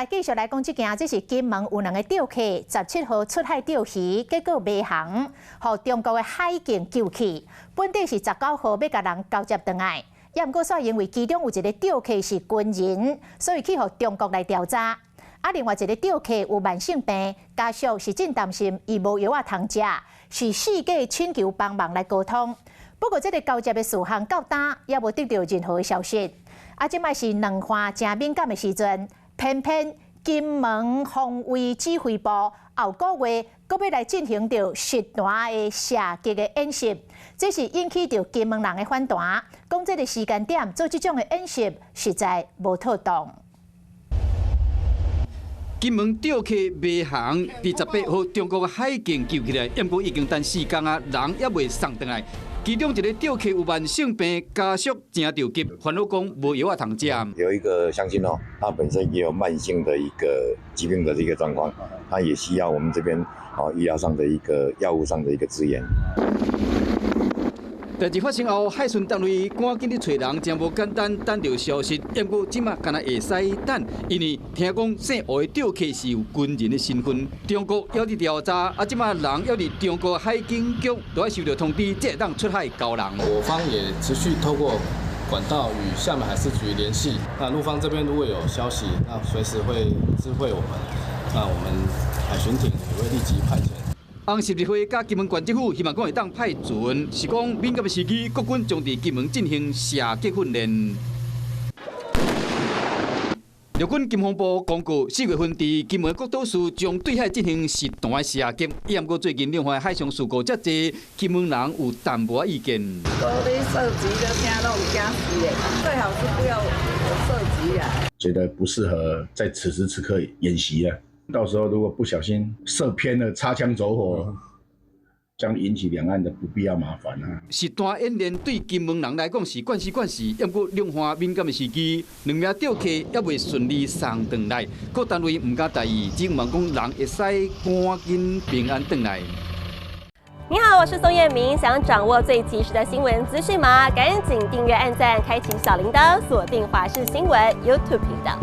来继续来讲这件，这是金门有两个钓客17号出海钓鱼，结果迷航，互中国的海警救起。本地是19号要甲人交接回来，也毋过煞因为其中有一个钓客是军人，所以去互中国来调查。另外一个钓客有慢性病，家属是真担心伊无药啊通食，是四界请求帮忙来沟通。不过，这个交接的事项到单，也无得到任何的消息。即摆是两岸正敏感的时阵。偏偏金门防卫指挥部后个月阁要来进行着实弹的射击的演习，这是引起着金门人的反弹，讲这个时间点做这种的演习实在无妥当。金门钓客迷航，伫18号中国海警救起来，不过已经等4天啊，人也未送回来。其中一个钓客有慢性病，家属真着急，烦恼讲无药啊通食。有一个乡亲哦，他本身也有慢性的一个疾病的一个状况，他也需要我们这边医疗上的一个药物上的一个支援。代志发生后，海巡单位赶紧去找人，真无简单，等到消息。不过即马敢若会使等，因为听讲姓吴的钓客是有军人的身份，中国要伫调查，即马人要伫中国海警局都要收到通知，才会当出海交人。我方也持续透过管道与厦门海事局联系。那陆方这边如果有消息，那随时会知会我们，那我们海巡艇也会立即派遣。11会甲金门县政府希望讲会当派船，是讲敏感的时期，国军将伫金门进行射击训练。陆军金防部公告，4月份伫金门国岛市将对海进行实弹射击。不过最近两岸海上事故遮济，金门人有淡薄意见。说你射击就听到有惊死的，最好是不要射击啊。觉得不适合在此时此刻演习了。到时候如果不小心射偏了，擦枪走火，将引起两岸的不必要麻烦啊！实弹演练对金门人来讲是惯事，不过两岸敏感的时机，两名钓客也未顺利送回来，各单位唔敢大意，只望讲人会使赶紧平安回来。你好，我是宋彦明。想掌握最及时的新闻资讯吗？赶紧订阅、按赞、开启小铃铛，锁定华视新闻 YouTube 频道。